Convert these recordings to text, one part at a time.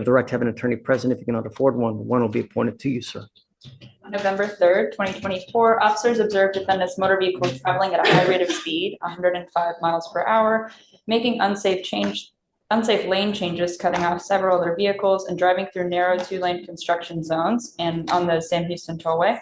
have the right to have an attorney present. If you cannot afford one, one will be appointed to you, sir. On November 3rd, 2024, officers observed defendant's motor vehicle traveling at a high rate of speed, 105 miles per hour, making unsafe lane changes, cutting off several other vehicles, and driving through narrow two-lane construction zones and on the Sam Houston Tollway.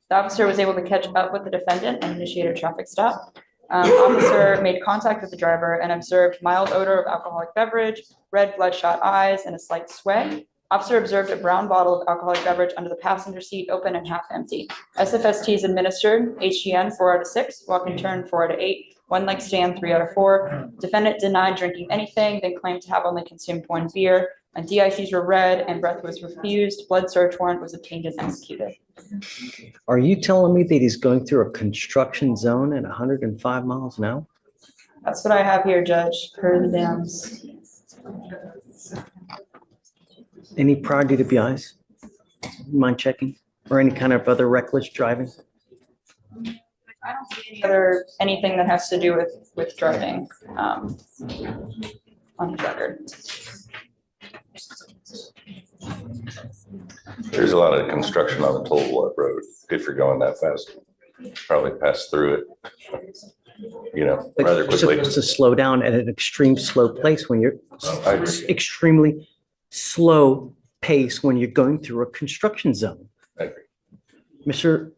The officer was able to catch up with the defendant and initiate a traffic stop. Officer made contact with the driver and observed mild odor of alcoholic beverage, red bloodshot eyes, and a slight sway. Officer observed a brown bottle of alcoholic beverage under the passenger seat, open and half empty. SFSTs administered, HGN 4 out of 6, walk and turn 4 out of 8, one leg stand 3 out of 4. Defendant denied drinking anything, then claimed to have only consumed 1 beer. DICs were read and breath was refused. Blood search warrant was obtained and executed. Are you telling me that he's going through a construction zone at 105 miles an hour? That's what I have here, Judge, per the dams. Any prior DWIs? Mind checking? Or any kind of other reckless driving? I don't see anything that has to do with driving on his record. There's a lot of construction on the toll road. If you're going that fast, probably pass through it, rather You're quickly. supposed to slow down at an extreme slow place when you're I agree. extremely slow pace when you're going through a construction zone. I agree. Mr.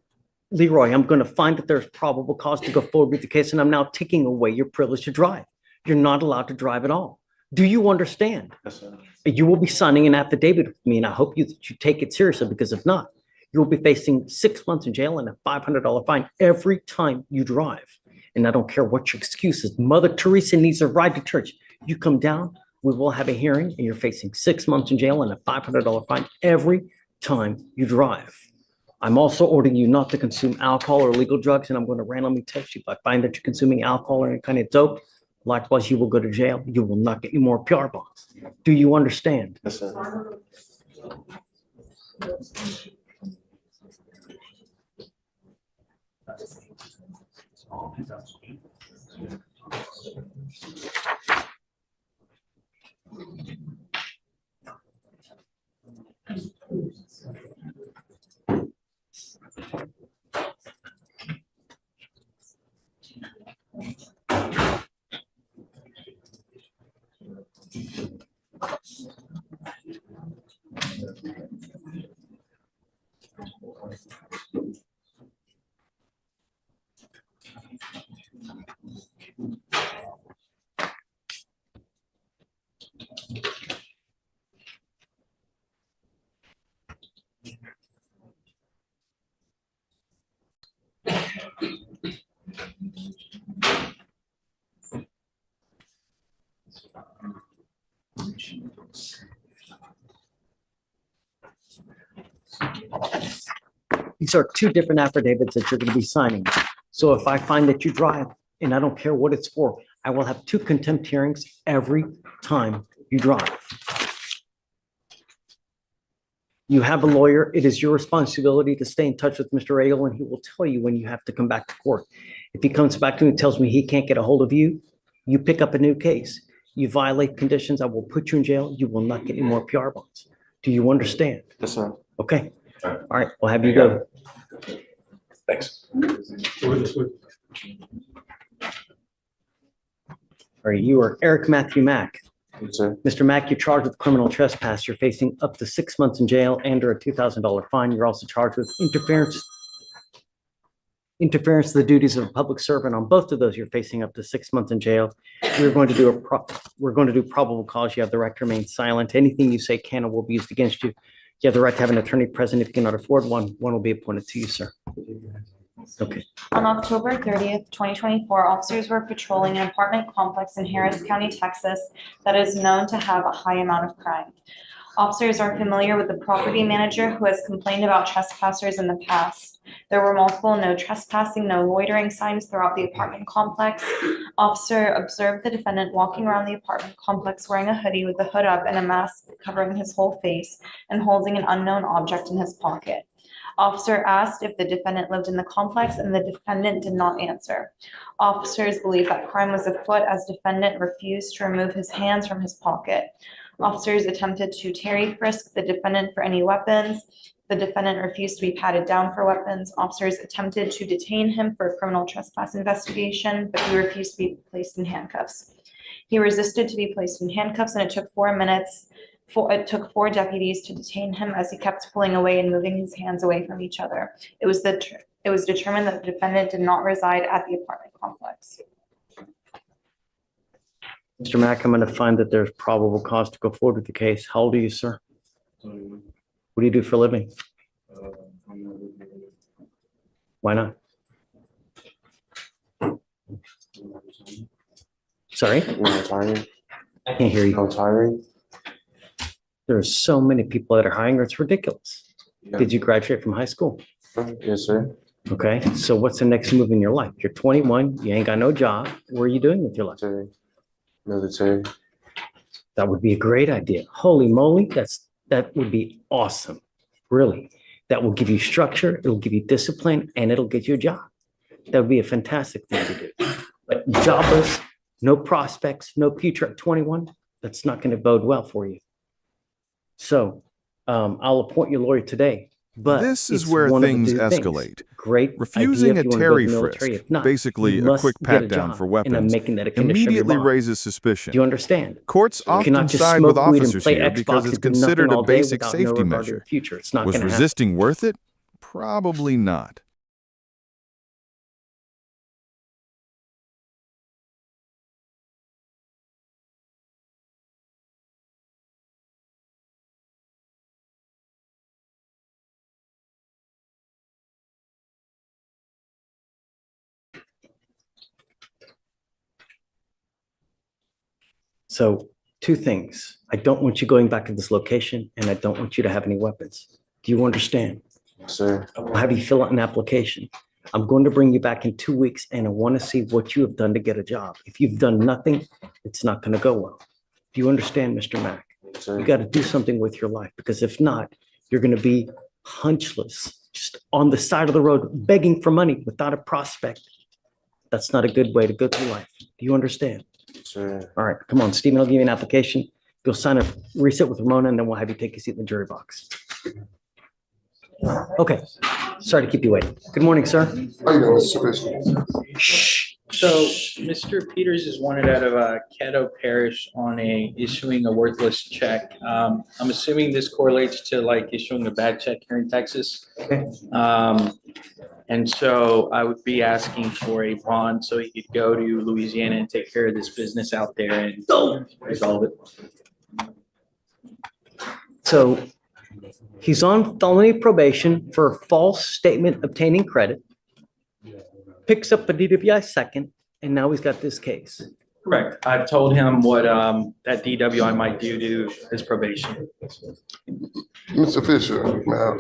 Leroy, I'm going to find that there's probable cause to go forward with the case, and I'm now taking away your privilege to drive. You're not allowed to drive at all. Do you understand? Yes, sir. You will be signing an affidavit with me, and I hope you take it seriously, because if not, you will be facing 6 months in jail and a $500 fine every time you drive. And I don't care what your excuse is. Mother Teresa needs a ride to church. You come down, we will have a hearing, and you're facing 6 months in jail and a $500 fine every time you drive. I'm also ordering you not to consume alcohol or illegal drugs, and I'm going to randomly test you. If I find that you're consuming alcohol or any kind of dope, likewise, you will go to jail. You will not get any more PR bonds. Do you understand? Yes, sir. These are 2 different affidavits that you're going to be signing. So if I find that you drive, and I don't care what it's for, I will have 2 contempt hearings every time you drive. You have a lawyer. It is your responsibility to stay in touch with Mr. Aigle, and he will tell you when you have to come back to court. If he comes back to me and tells me he can't get a hold of you, you pick up a new case. You violate conditions, I will put you in jail. You will not get any more PR bonds. Do you understand? Yes, sir. Okay. All right, we'll have you go. Thanks. All right, you are Eric Matthew Mack. Yes, sir. Mr. Mack, you're charged with criminal trespass. You're facing up to 6 months in jail and or a $2,000 fine. You're also charged with interference to the duties of a public servant. On both of those, you're facing up to 6 months in jail. We're going to do probable cause. You have the right to remain silent. Anything you say can or will be used against you. You have the right to have an attorney present. If you cannot afford one, one will be appointed to you, sir. Okay. On October 30th, 2024, officers were patrolling an apartment complex in Harris County, Texas, that is known to have a high amount of crime. Officers are familiar with the property manager who has complained about trespassers in the past. There were multiple no trespassing, no loitering signs throughout the apartment complex. Officer observed the defendant walking around the apartment complex wearing a hoodie with the hood up and a mask covering his whole face and holding an unknown object in his pocket. Officer asked if the defendant lived in the complex, and the defendant did not answer. Officers believe that crime was afoot as defendant refused to remove his hands from his pocket. Officers attempted to Terry frisk the defendant for any weapons. The defendant refused to be patted down for weapons. Officers attempted to detain him for a criminal trespass investigation, but he refused to be placed in handcuffs. He resisted to be placed in handcuffs, and it took 4 minutes. It took 4 deputies to detain him as he kept pulling away and moving his hands away from each other. It was determined that the defendant did not reside at the apartment complex. Mr. Mack, I'm going to find that there's probable cause to go forward with the case. How old are you, sir? What do you do for a living? Why not? Sorry? I'm retiring. I can't hear you. I'm retiring. There are so many people that are hiring. It's ridiculous. Did you graduate from high school? Yes, sir. Okay, so what's the next move in your life? You're 21, you ain't got no job. What are you doing with your life? Military. That would be a great idea. Holy moly, that would be awesome. Really. That will give you structure, it'll give you discipline, and it'll get you a job. That would be a fantastic thing to do. But jobless, no prospects, no future at 21, that's not going to bode well for you. So I'll appoint your lawyer today. But this is it's where one of the things two things. escalate. Great Refusing idea a if you wanna go to Terry the frisk, military. If not, basically you a must quick get a pat down job, for and I'm weapons, making that a condition of your immediately bond. raises suspicion. Do you understand? Courts You cannot often just side with smoke weed and officers play here Xbox because and it's do nothing considered a all day basic without no safety regard to measure. your future. It's not Was going to happen. resisting worth it? Probably not. So 2 things. I don't want you going back to this location, and I don't want you to have any weapons. Do you understand? Yes, sir. I'll have you fill out an application. I'm going to bring you back in 2 weeks, and I want to see what you have done to get a job. If you've done nothing, it's not going to go well. Do you understand, Mr. Mack? Yes, sir. You got to do something with your life, because if not, you're going to be hunchless, just on the side of the road, begging for money without a prospect. That's not a good way to go through life. Do you understand? Yes, sir. All right, come on, Stephen, I'll give you an application. You'll sign a reset with Ramona, and then we'll have you take a seat in the jury box. Okay, sorry to keep you waiting. Good morning, sir. How you doing, Mr. Bishop? Shh. So Mr. Peters is wanted out of Caddo Parish on issuing a worthless check. I'm assuming this correlates to like issuing a bad check here in Texas. Okay. And so I would be asking for a bond so he could go to Louisiana and take care of this business out there and resolve it. So he's on felony probation for a false statement obtaining credit, picks up a DWI second, and now he's got this case. Correct. I've told him what that DWI might do to his probation. Mr. Fisher, ma'am.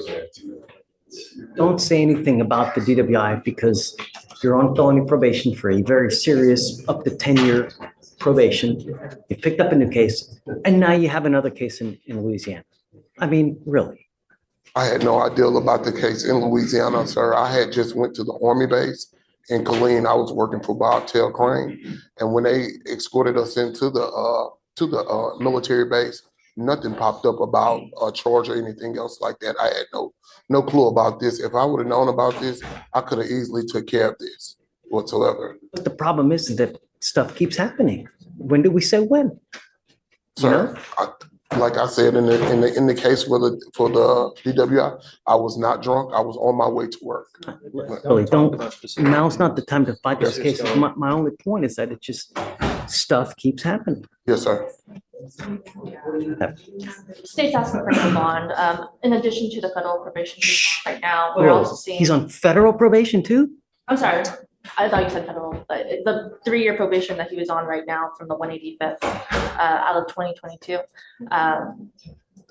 Don't say anything about the DWI because you're on felony probation for a very serious up to 10-year probation. You picked up a new case, and now you have another case in Louisiana. I mean, really. I had no idea about the case in Louisiana, sir. I had just went to the Army base in Killeen. I was working for Bobtail Crane, and when they escorted us into the military base, nothing popped up about a charge or anything else like that. I had no clue about this. If I would have known about this, I could have easily took care of this whatsoever. But the problem is that stuff keeps happening. When do we say when? Sir, like I said in the case for the DWI, I was not drunk. I was on my way to work. Really, now's not the time to fight those cases. My only point is that it just, stuff keeps happening. Yes, sir. State's asking for no bond. In addition to the federal probation he's on right now, we're also seeing. He's on federal probation too? I'm sorry, I thought you said federal, but the 3-year probation that he was on right now from the 185th out of 2022.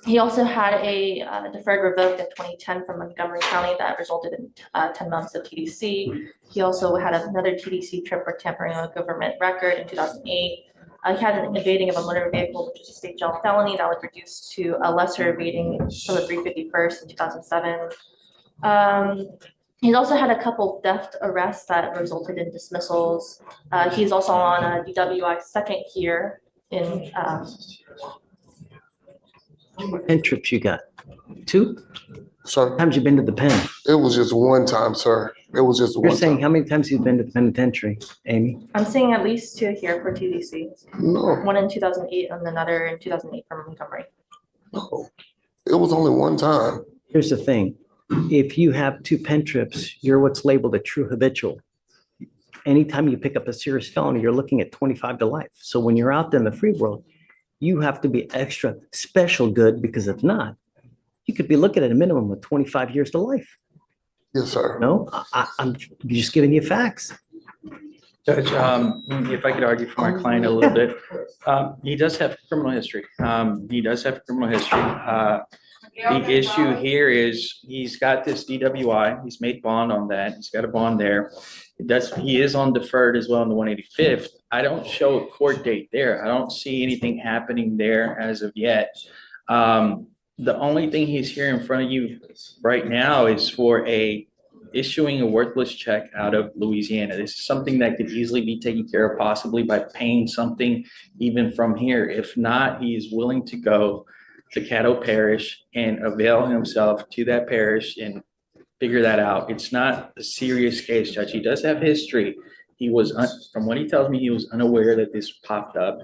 He also had a deferred revoked in 2010 from Montgomery County that resulted in 10 months of TDC. He also had another TDC trip for tampering with government record in 2008. He had an evading of a motor vehicle, which is a state jail felony that was reduced to a lesser evading from the 351st in 2007. He's also had a couple theft arrests that resulted in dismissals. He's also on a DWI second here in Pen trips you got? 2? Sir, Times you been to the pen? it was just one time, sir. It was just You're one saying time. how many times you've been to the penitentiary, Amy? I'm seeing at least 2 here for TDC, No, one in 2008 and another in 2008 from Montgomery. no. It was only one time. Here's the thing. If you have 2 pen trips, you're what's labeled a true habitual. Anytime you pick up a serious felony, you're looking at 25 to life. So when you're out there in the free world, you have to be extra special good, because if not, you could be looking at a minimum of 25 years to life. Yes, sir. No, I'm just giving you facts. Judge, if I could argue for my client a little bit, he does have criminal history. The issue here is he's got this DWI. He's made bond on that. He's got a bond there. He is on deferred as well on the 185th. I don't show a court date there. I don't see anything happening there as of yet. The only thing he's here in front of you right now is for issuing a worthless check out of Louisiana. This is something that could easily be taken care of possibly by paying something even from here. If not, he is willing to go to Caddo Parish and avail himself to that parish and figure that out. It's not a serious case, Judge. He does have history. He was, from what he tells me, he was unaware that this popped up.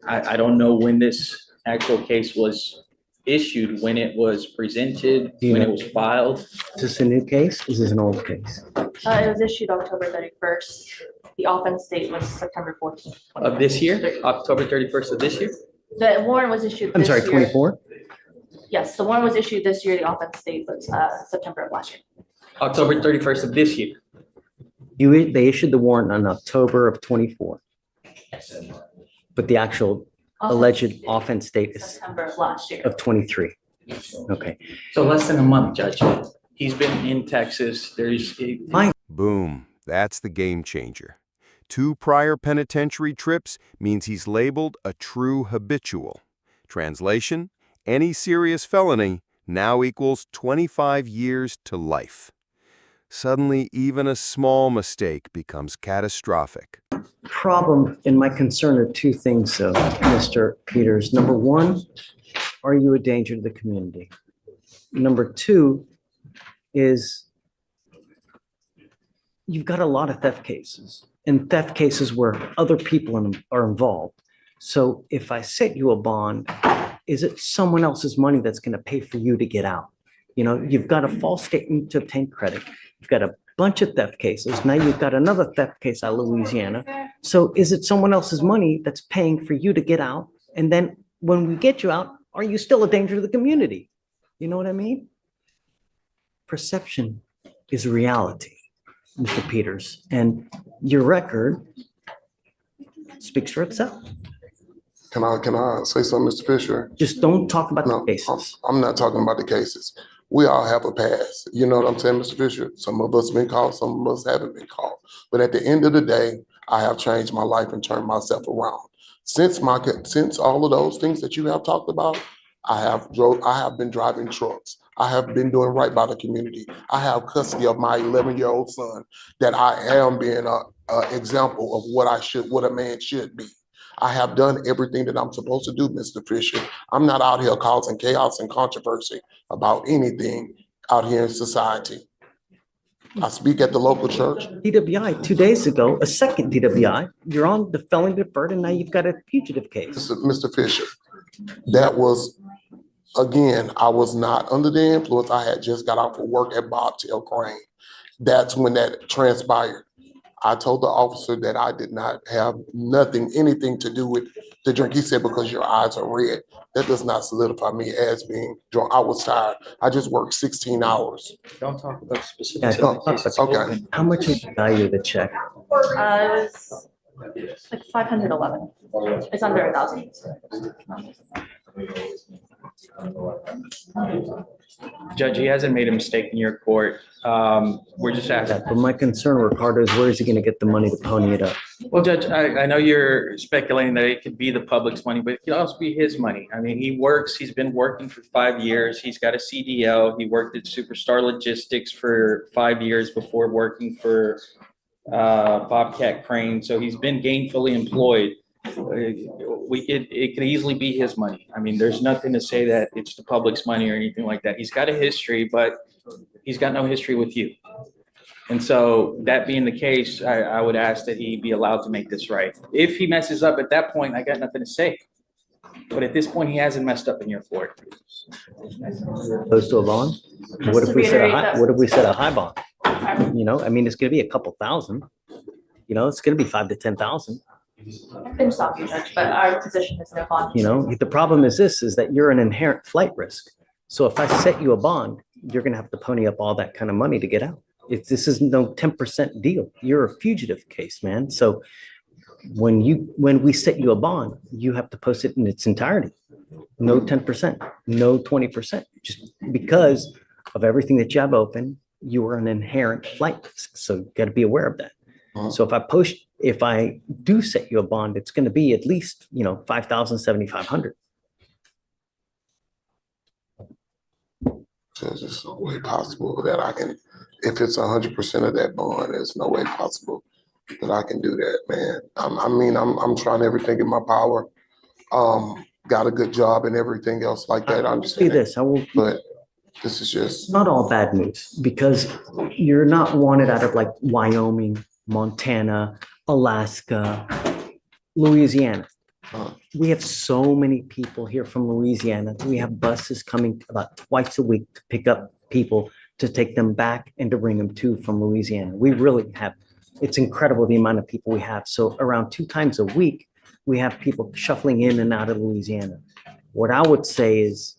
I don't know when this actual case was issued, when it was presented, when it was filed. Is this a new case? Is this an old case? It was issued October 31st. The offense date was September 14th. Of this year, October 31st of this year? The warrant was issued I'm this sorry, year. 24? Yes, the warrant was issued this year. The offense date was September of last year. October 31st of this year. They issued the warrant on October of 24, but the actual alleged offense date is September of last year. of 23. Okay. So less than a month, Judge. He's been in Texas. Boom. That's the game changer. 2 prior penitentiary trips means he's labeled a true habitual. Translation: any serious felony now equals 25 years to life. Suddenly, even a small mistake becomes catastrophic. Problem and my concern are 2 things, though, Mr. Peters. Number 1, are you a danger to the community? Number 2 is you've got a lot of theft cases, and theft cases where other people are involved. So if I set you a bond, is it someone else's money that's going to pay for you to get out? You know, you've got a false statement to obtain credit. You've got a bunch of theft cases. Now you've got another theft case out of Louisiana. So is it someone else's money that's paying for you to get out? And then when we get you out, are you still a danger to the community? You know what I mean? Perception is reality, Mr. Peters, and your record speaks for itself. Can I say something, Mr. Fisher? Just don't talk about the No, cases. I'm not talking about the cases. We all have a past. You know what I'm saying, Mr. Fisher? Some of us been caught, some of us haven't been caught. But at the end of the day, I have changed my life and turned myself around. Since all of those things that you have talked about, I have been driving trucks. I have been doing right by the community. I have custody of my 11-year-old son, that I am being an example of what a man should be. I have done everything that I'm supposed to do, Mr. Fisher. I'm not out here causing chaos and controversy about anything out here in society. I speak at the local church. DWI 2 days ago, a second DWI, you're on the felony deferred, and now you've got a fugitive case. Mr. Fisher, that was, again, I was not under the influence. I had just got out for work at Bobtail Crane. That's when that transpired. I told the officer that I did not have anything to do with the drink. He said, because your eyes are red. That does not solidify me as being drunk. I was tired. I just worked 16 hours. Don't talk about Yeah, specifics. don't talk about- Okay. How much is the value of the check? It was like 511. It's under 1,000. Judge, he hasn't made a mistake in your court. We're just asking. But my concern, Ricardo, is where is he going to get the money to pony it up? Well, Judge, I know you're speculating that it could be the public's money, but it could also be his money. I mean, he's been working for 5 years. He's got a CDL. He worked at Superstar Logistics for 5 years before working for Bobcat Crane. So he's been gainfully employed. It could easily be his money. I mean, there's nothing to say that it's the public's money or anything like that. He's got a history, but he's got no history with you. And so that being the case, I would ask that he be allowed to make this right. If he messes up at that point, I got nothing to say. But at this point, he hasn't messed up in your court. Opposed to a bond? What if we set a high, what if we set a high bond? You know, I mean, it's gonna be a couple thousand. You know, it's gonna be 5 to 10,000. I can stop you, Judge, but our position is no bond. You know, the problem is this, is that you're an inherent flight risk. So if I set you a bond, you're gonna have to pony up all that kind of money to get out. This is no 10% deal. You're a fugitive case, man. So when we set you a bond, you have to post it in its entirety. No 10%, no 20%, just because of everything that you have open, you are an inherent flight risk. So you got to be aware of that. So if I do set you a bond, it's going to be at least, you know, 5,000, 7,500. So there's no way possible that I can, if it's 100% of that bond, there's no way possible that I can do that, man. I'm trying everything in my power. Got a good job and everything else like that. I See understand that. this, But this is just, not all bad news, because you're not wanted out of like Wyoming, Montana, Alaska, Louisiana. We have so many people here from Louisiana. We have buses coming about twice a week to pick up people to take them back and to bring them to from Louisiana. We really have, it's incredible the amount of people we have. So around 2 times a week, we have people shuffling in and out of Louisiana. What I would say is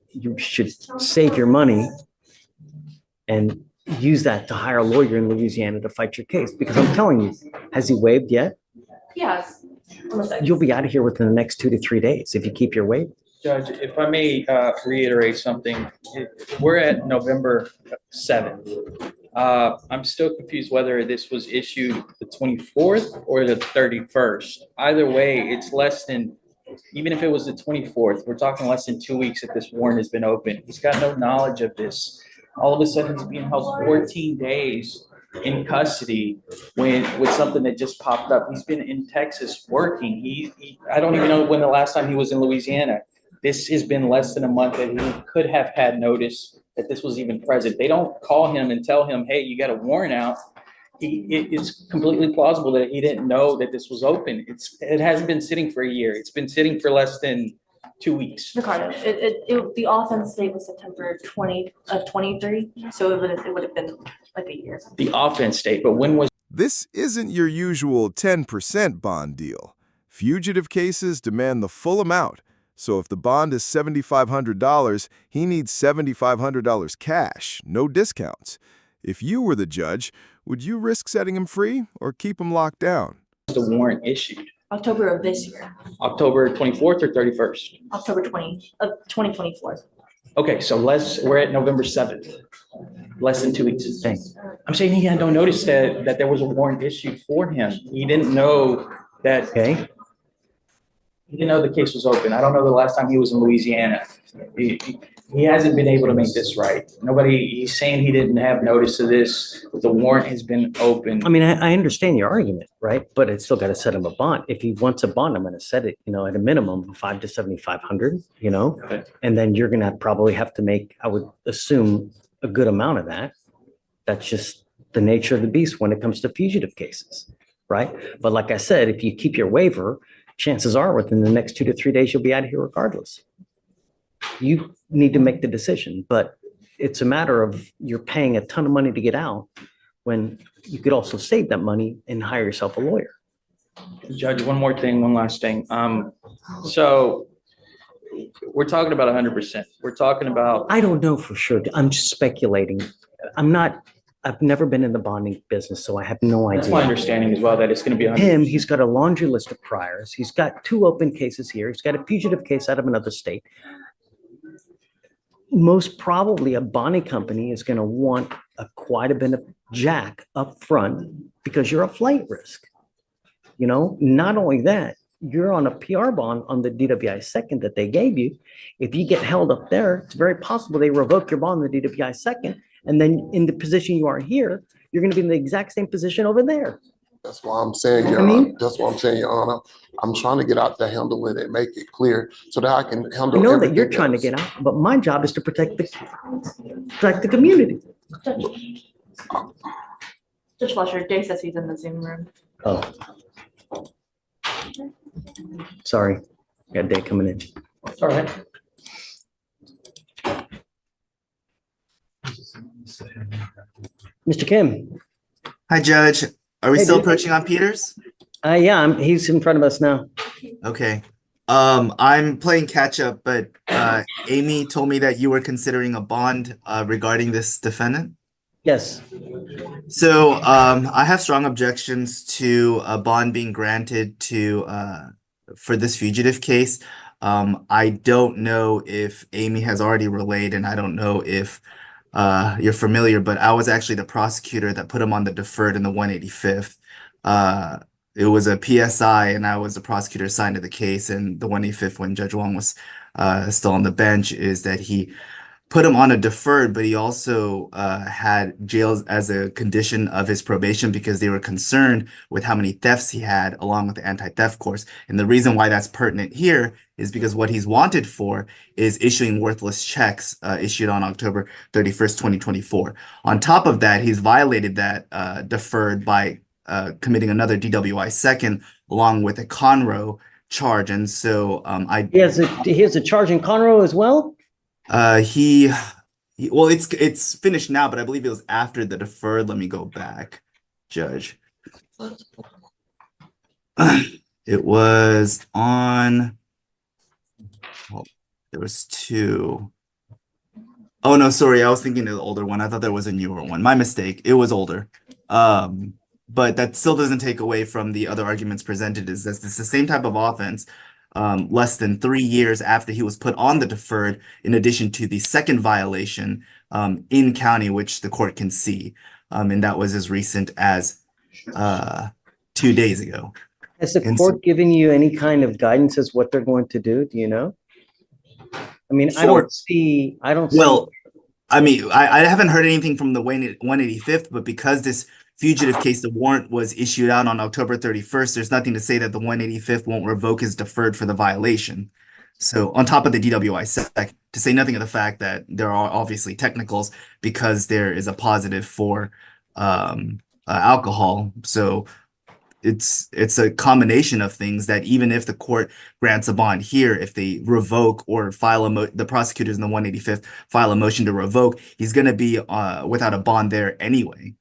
you should save your money and use that to hire a lawyer in Louisiana to fight your case. Because I'm telling you, has he waived yet? Yes. You'll be out of here within the next 2 to 3 days if you keep your waiver. Judge, if I may reiterate something, we're at November 7th. I'm still confused whether this was issued the 24th or the 31st. Either way, it's less than, even if it was the 24th, we're talking less than 2 weeks that this warrant has been open. He's got no knowledge of this. All of a sudden, he's being held 14 days in custody with something that just popped up. He's been in Texas working. I don't even know when the last time he was in Louisiana. This has been less than a month that he could have had notice that this was even present. They don't call him and tell him, hey, you got a warrant out. It's completely plausible that he didn't know that this was open. It hasn't been sitting for a year. It's been sitting for less than 2 weeks. Ricardo, the offense date was September 20 of 23, so it would have been like a year. The offense date, but when was This isn't your usual 10% bond deal. Fugitive cases demand the full amount. So if the bond is $7,500, he needs $7,500 cash, no discounts. If you were the judge, would you risk setting him free or keep him locked down? the warrant issued? October of this year, October 24th or 31st? October 2024. Okay, so we're at November 7th, less than 2 weeks. Thanks. I'm saying he had no notice that there was a warrant issued for him. He didn't know that. Okay. He didn't know the case was open. I don't know the last time he was in Louisiana. He hasn't been able to make this right. He's saying he didn't have notice of this, but the warrant has been open. I mean, I understand your argument, right? But it's still got to set him a bond. If he wants a bond, I'm going to set it, at a minimum of 5 to 7,500, Okay. and then you're going to probably have to make, I would assume, a good amount of that. That's just the nature of the beast when it comes to fugitive cases, right? But like I said, if you keep your waiver, chances are within the next 2 to 3 days, you'll be out of here regardless. You need to make the decision, but it's a matter of you're paying a ton of money to get out when you could also save that money and hire yourself a lawyer. Judge, one last thing. So we're talking about 100%. We're talking about, I don't know for sure. I'm just speculating. I've never been in the bonding business, so I have no that's my idea. understanding as well, that it's going to be 100%. Him, he's got a laundry list of priors. He's got 2 open cases here. He's got a fugitive case out of another state. Most probably a bonding company is going to want quite a bit of jack up front because you're a flight risk. Not only that, you're on a PR bond on the DWI second that they gave you. If you get held up there, it's very possible they revoke your bond on the DWI second. And then in the position you are here, you're going to be in the exact same position over there. That's why I'm saying, Your I mean- Honor, that's why I'm saying, Your Honor, I'm trying to get out to handle it and make it clear so that I can I handle know that you're everything trying to else. get out, but my job is to protect the community. Judge Fletcher, Jay says he's in the Zoom room. Oh. Sorry, got a day coming in. All right. Mr. Kim, Hi, Judge. Are we Hey, still dude. approaching on Peters? yeah, he's in front of us now. Okay. I'm playing catch up, but Amy told me that you were considering a bond regarding this defendant. Yes, So I have strong objections to a bond being granted to for this fugitive case. I don't know if Amy has already relayed, and I don't know if you're familiar, but I was actually the prosecutor that put him on the deferred in the 185th. It was a PSI, and I was the prosecutor assigned to the case. And the 185th, when Judge Wong was still on the bench, is that he put him on a deferred, but he also had jail as a condition of his probation because they were concerned with how many thefts he had, along with the anti-theft course. And the reason why that's pertinent here is because what he's wanted for is issuing worthless checks issued on October 31st, 2024. On top of that, he's violated that deferred by committing another DWI second, along with a Conroe charge. And so he has a charge in Conroe as well. Well, it's finished now, but I believe it was after the deferred. Let me go back, Judge. It was on, well, there was two. Oh no, sorry, I was thinking of the older one. I thought there was a newer one. My mistake. It was older. But that still doesn't take away from the other arguments presented, is that it's the same type of offense. Less than 3 years after he was put on the deferred, in addition to the second violation in county, which the court can see. And that was as recent as 2 days ago. Has the And court given you any kind of guidance as what they're going to do? Do you know? I mean, I don't see. Well, I mean, I haven't heard anything from the 185th, but because this fugitive case, the warrant was issued out on October 31st, there's nothing to say that the 185th won't revoke his deferred for the violation. So on top of the DWI sec, to say nothing of the fact that there are obviously technicals because there is a positive for alcohol. So it's a combination of things that even if the court grants a bond here, if they revoke or file the prosecutors in the 185th file a motion to revoke, he's going to be without a bond there anyway.